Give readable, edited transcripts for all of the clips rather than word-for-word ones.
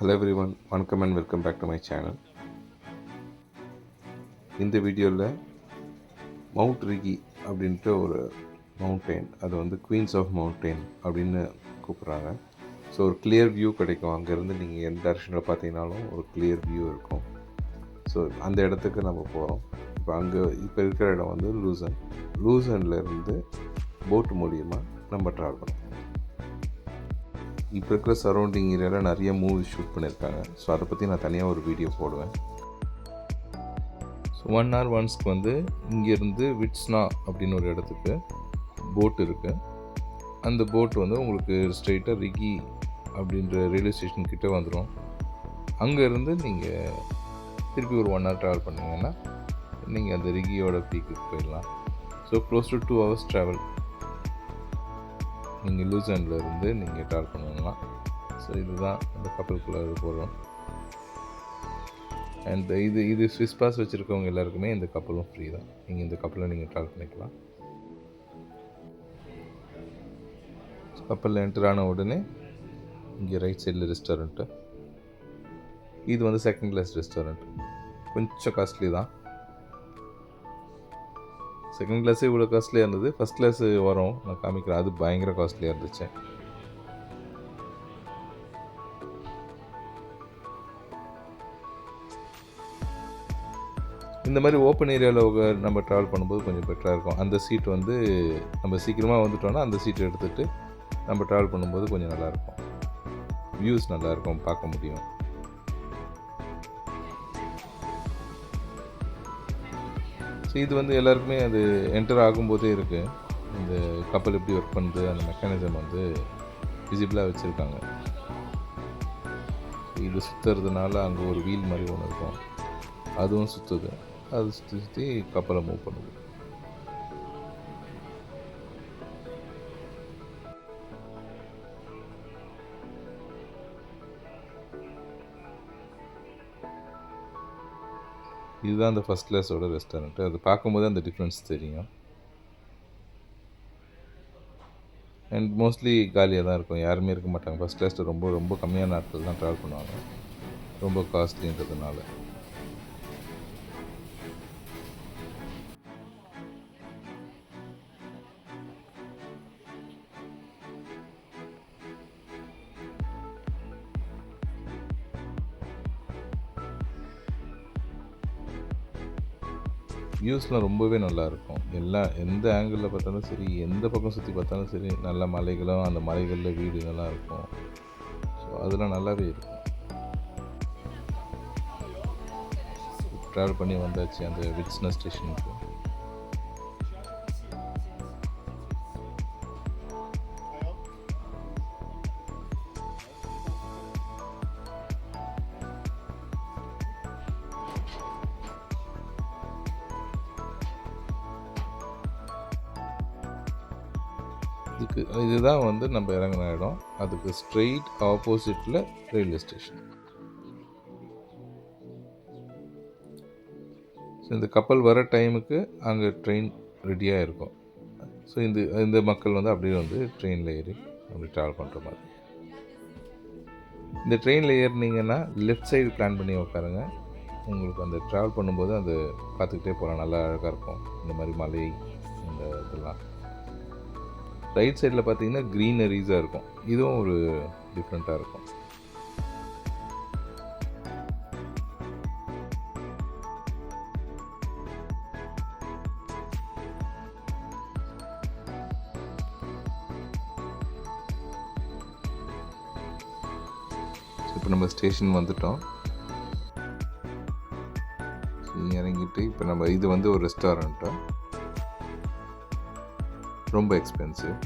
Hello everyone, வணக்கம் and welcome back to my channel. இந்த வீடியோவில் மவுண்ட் ரிகி அப்படின்ட்டு ஒரு மவுண்டெயின், அது வந்து குவீன்ஸ் ஆஃப் மவுண்டெயின் அப்படின்னு கூப்பிட்றாங்க. ஸோ ஒரு கிளியர் வியூ கிடைக்கும். அங்கேருந்து நீங்கள் எந்த டைரக்ஷனில் பார்த்தீங்கனாலும் ஒரு கிளியர் வியூ இருக்கும். ஸோ அந்த இடத்துக்கு நம்ம போகிறோம். இப்போ இருக்கிற இடம் வந்து லூசன்லேருந்து போட் மூலியமாக நம்ம ட்ராவல் பண்ணுறோம். இப்போ இருக்கிற சரௌண்டிங் ஏரியாவில் நிறைய மூவிஸ் ஷூட் பண்ணியிருக்காங்க. ஸோ அதை பற்றி நான் தனியாக ஒரு வீடியோ போடுவேன். ஸோ 1 hour ஒன்ஸ்க்கு வந்து இங்கேருந்து விட்ஸ்னா அப்படின்னு ஒரு இடத்துக்கு போட் இருக்குது. அந்த போட் வந்து உங்களுக்கு ஸ்ட்ரெயிட்டாக ரிகி அப்படின்ற ரயில்வே ஸ்டேஷன் கிட்டே வந்துடும். அங்கேருந்து நீங்கள் திருப்பி ஒரு 1 hour ட்ராவல் பண்ணிங்கன்னா நீங்கள் அந்த ரிகியோட பீக்குக்கு போயிடலாம். So close to 2 hours travel நீங்கள் லூசன்லேருந்து நீங்கள் ட்ராவல் பண்ணுவீங்களா. ஸோ இதுதான் அந்த கப்பலுக்குள்ளே போகிறோம். அண்ட் இது ஸ்விஸ் பாஸ் வச்சுருக்கவங்க எல்லாருக்குமே இந்த கப்பலும் ஃப்ரீ தான். நீங்கள் இந்த கப்பலில் நீங்கள் ட்ராவல் பண்ணிக்கலாம். கப்பலில் என்டர் ஆன உடனே இங்கே ரைட் சைடில் ரெஸ்டாரண்ட்டு. இது வந்து செகண்ட் கிளாஸ் ரெஸ்டாரண்ட். கொஞ்சம் காஸ்ட்லி தான். செகண்ட் கிளாஸே இவ்வளோ காஸ்ட்லியாக இருந்தது. ஃபஸ்ட் கிளாஸு வரும், நான் காமிக்கிறேன். அது பயங்கர காஸ்ட்லியாக இருந்துச்சு. இந்த மாதிரி ஓப்பன் ஏரியாவில் நம்ம ட்ராவல் பண்ணும்போது கொஞ்சம் பெட்டராக இருக்கும். அந்த சீட் வந்து நம்ம சீக்கிரமாக வந்துட்டோன்னா அந்த சீட்டை எடுத்துகிட்டு நம்ம ட்ராவல் பண்ணும்போது கொஞ்சம் நல்லாயிருக்கும். வியூஸ் நல்லாயிருக்கும், பார்க்க முடியும். ஸோ இது வந்து எல்லாருக்குமே அது என்டர் ஆகும்போதே இருக்குது. இந்த கப்பல் எப்படி ஒர்க் பண்ணுறது, அந்த மெக்கானிசம் வந்து விசிபிளாக வச்சுருக்காங்க. இது சுற்றுறதுனால அங்கே ஒரு வீல் மாதிரி ஒன்று இருக்கும், அதுவும் சுற்றுது. அது சுற்றி கப்பலை மூவ் பண்ணுது. இதுதான் அந்த ஃபஸ்ட் கிளாஸோட ரெஸ்டாரண்ட்டு. அது பார்க்கும்போது அந்த டிஃப்ரென்ஸ் தெரியும். அண்ட் மோஸ்ட்லி காலியாக தான் இருக்கும், யாருமே இருக்க மாட்டாங்க. ஃபஸ்ட் கிளாஸில் ரொம்ப ரொம்ப கம்மியான நாட்கள் தான் ட்ராவல் பண்ணுவாங்க, ரொம்ப காஸ்ட்லின்றதுனால. வியூஸ்லாம் ரொம்பவே நல்லாயிருக்கும். எந்த ஆங்கிளில் பார்த்தாலும் சரி, எந்த பக்கம் சுற்றி பார்த்தாலும் சரி, நல்ல மலைகளும் அந்த மலைகளில் வீடுகள்லாம் இருக்கும். ஸோ அதெல்லாம் நல்லாவே இருக்கும். ட்ராவல் பண்ணி வந்தாச்சு அந்த விட்ஸ்னா ஸ்டேஷனுக்கு. இதுதான் வந்து நம்ம இறங்கின இடம். அதுக்கு ஸ்ட்ரெயிட் ஆப்போசிட்டில் ரயில்வே ஸ்டேஷன். ஸோ இந்த கப்பல் வர டைமுக்கு அங்கே ட்ரெயின் ரெடியாக இருக்கும். ஸோ இந்த மக்கள் வந்து அப்படியே வந்து ட்ரெயினில் ஏறி அப்படி ட்ராவல் பண்ணுற மாதிரி. இந்த ட்ரெயினில் ஏறினீங்கன்னா லெஃப்ட் சைடு பிளான் பண்ணி உட்காருங்க. உங்களுக்கு அந்த ட்ராவல் பண்ணும்போது அது பார்த்துக்கிட்டே போகலாம், நல்லா அழகாக இருக்கும். இந்த மாதிரி மலை, இந்த இதெல்லாம். ரைட் சைடில் பார்த்தீங்கன்னா க்ரீனரிஸாக இருக்கும். இதுவும் ஒரு டிஃப்ரெண்ட்டாக இருக்கும். இப்போ நம்ம ஸ்டேஷன் வந்துட்டோம். இறங்கிட்டு இப்போ நம்ம இது வந்து ஒரு ரெஸ்டாரண்ட்டா, ரொம்ப எக்ஸ்பென்சிவ்.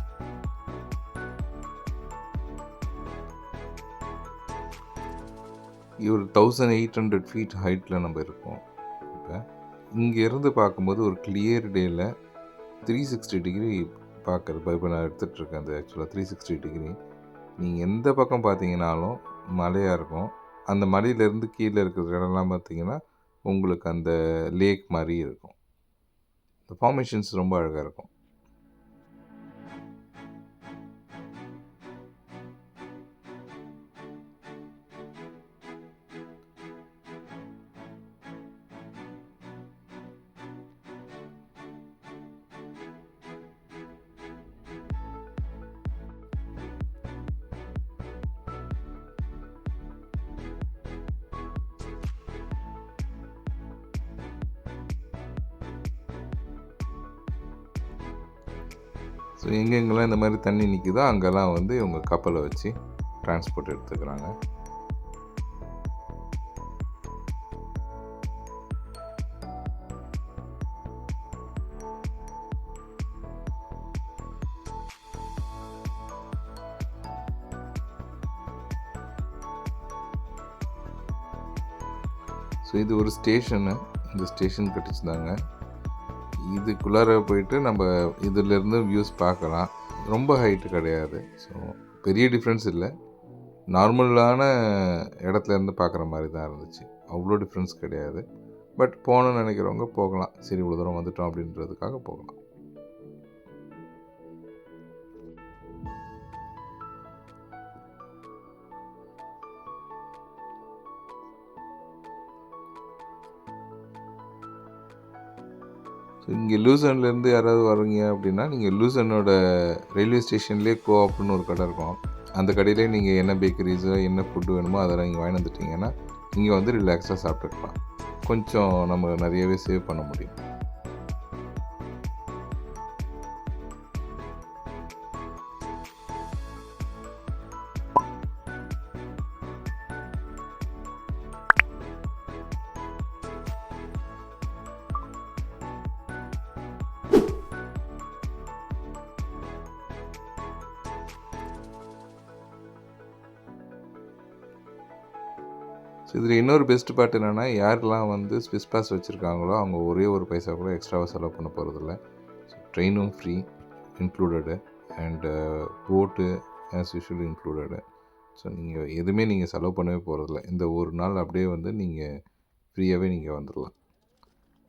ஒரு 1800 feet ஹைட்டில் நம்ம இருக்கோம். இப்போ இங்கேருந்து பார்க்கும்போது ஒரு கிளியர் டேயில் 360 டிகிரி பார்க்குறது. இப்போ நான் எடுத்துகிட்ருக்கேன் அது ஆக்சுவலாக 360 டிகிரி. நீங்கள் எந்த பக்கம் பார்த்தீங்கன்னாலும் மலையாக இருக்கும். அந்த மலையிலேருந்து கீழே இருக்கிற இடம்லாம் பார்த்தீங்கன்னா உங்களுக்கு அந்த லேக் மாதிரி இருக்கும். இந்த ஃபார்மேஷன்ஸ் ரொம்ப அழகாக இருக்கும். ஸோ எங்கெங்கெல்லாம் இந்த மாதிரி தண்ணி நிற்குதோ அங்கெல்லாம் வந்து இவங்க கப்பலை வச்சு டிரான்ஸ்போர்ட் எடுத்துக்கிறாங்க. ஸோ இது ஒரு ஸ்டேஷனு. இந்த ஸ்டேஷன் கட்டிச்சுதாங்க. இதுக்குள்ளார போயிட்டு நம்ம இதிலேருந்து வியூஸ் பார்க்கலாம். ரொம்ப ஹைட்டு கிடையாது. ஸோ பெரிய டிஃப்ரென்ஸ் இல்லை. நார்மலான இடத்துலேருந்து பார்க்குற மாதிரி தான் இருந்துச்சு. அவ்வளோ டிஃப்ரென்ஸ் கிடையாது. பட் போகணுன்னு நினைக்கிறவங்க போகலாம். சரி இவ்வளோ தூரம் வந்துட்டோம் அப்படின்றதுக்காக போகலாம். இங்கே லூசன்லேருந்து யாராவது வரீங்க அப்படின்னா நீங்கள் லூசனோட ரயில்வே ஸ்டேஷன்லேயே கோஆப்னு ஒரு கடை இருக்கும். அந்த கடையிலே நீங்கள் என்ன பேக்கரிஸோ என்ன ஃபுட்டு வேணுமோ அதெல்லாம் நீங்கள் வாங்கி வந்துட்டிங்கன்னா இங்கே வந்து ரிலாக்ஸாக சாப்பிட்டுக்கலாம். கொஞ்சம் நம்ம நிறையவே சேவ் பண்ண முடியும். ஸோ இதில் இன்னொரு பெஸ்ட் பார்ட் என்னென்னா, யாரெல்லாம் வந்து ஸ்விஸ் பாஸ் வச்சுருக்காங்களோ அவங்க ஒரே ஒரு பைசா கூட எக்ஸ்ட்ராவாக செலவு பண்ண போகிறதில்ல. ஸோ ட்ரெயினும் ஃப்ரீ இன்க்ளூடடு அண்டு போட்டு ஆஸ் யூஷுவல் இன்க்ளூடடு. ஸோ நீங்கள் எதுவுமே நீங்கள் செலவு பண்ணவே போகிறதில்ல. இந்த ஒரு நாள் அப்படியே வந்து நீங்கள் ஃப்ரீயாகவே நீங்கள் வந்துடலாம்.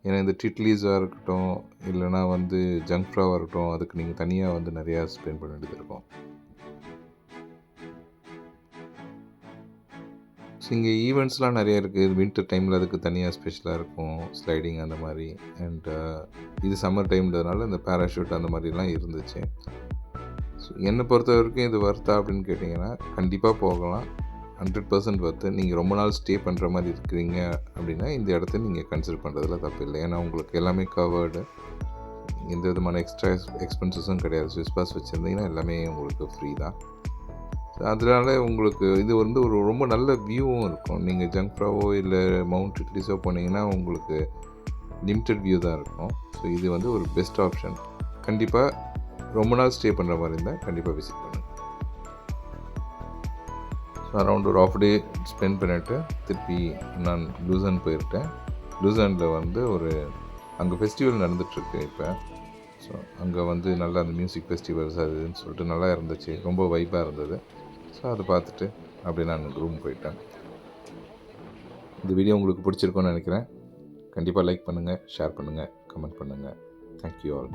ஏன்னா இந்த டிட்லீஸாக இருக்கட்டும், இல்லைனா வந்து ஜங்க் ஃப்ராவாக இருக்கட்டும், அதுக்கு நீங்கள் தனியாக வந்து நிறையா ஸ்பெண்ட் பண்ண வேண்டியது இருக்கும். ஸோ இங்கே ஈவெண்ட்ஸ்லாம் நிறைய இருக்குது. வின்டர் டைமில் அதுக்கு தனியாக ஸ்பெஷலாக இருக்கும், ஸ்லைடிங் அந்த மாதிரி. அண்ட் இது சம்மர் டைம்ன்றதுனால இந்த பேராஷூட் அந்த மாதிரிலாம் இருந்துச்சு. ஸோ என்னை பொறுத்த வரைக்கும் இது வர்த்தா அப்படின்னு கேட்டிங்கன்னா கண்டிப்பாக போகலாம். 100% வர்த்து. நீங்கள் ரொம்ப நாள் ஸ்டே பண்ணுற மாதிரி இருக்கிறீங்க அப்படின்னா இந்த இடத்த நீங்கள் கன்சிடர் பண்ணுறதுல தப்பு இல்லை. ஏன்னா உங்களுக்கு எல்லாமே கவர்டு. எந்த விதமான எக்ஸ்ட்ரா எக்ஸ்பென்சஸும் கிடையாது. ஸ்விஸ் பாஸ் வச்சுருந்தீங்கன்னா எல்லாமே உங்களுக்கு ஃப்ரீ தான். அதனால உங்களுக்கு இது வந்து ஒரு ரொம்ப நல்ல வியூவும் இருக்கும். நீங்கள் ஜங்க் ஃப்ராவோ இல்லை மவுண்ட் இட்லிஸோ போனீங்கன்னா உங்களுக்கு லிமிட்டட் வியூ தான் இருக்கும். ஸோ இது வந்து ஒரு பெஸ்ட் ஆப்ஷன். கண்டிப்பாக ரொம்ப நாள் ஸ்டே பண்ணுற மாதிரி இருந்தால் கண்டிப்பாக விசிட் பண்ணுங்கள். ஸோ அரௌண்ட் ஒரு ஆஃப் டே ஸ்பெண்ட் பண்ணிவிட்டு திருப்பி நான் லூசன் போயிருக்கேன். லூசனில் வந்து ஒரு அங்கே ஃபெஸ்டிவல் நடந்துகிட்ருக்கு இப்போ. ஸோ அங்கே வந்து நல்லா அந்த மியூசிக் ஃபெஸ்டிவல்ஸ் அதுன்னு சொல்லிட்டு நல்லா இருந்துச்சு. ரொம்ப வைப்பாக இருந்தது. ஸோ அதை பார்த்துட்டு அப்படியே நான் ரூம் போயிட்டேன். இந்த வீடியோ உங்களுக்கு பிடிச்சிருக்குன்னு நினைக்கிறேன். கண்டிப்பாக லைக் பண்ணுங்கள், ஷேர் பண்ணுங்கள், கமெண்ட் பண்ணுங்கள். Thank you all.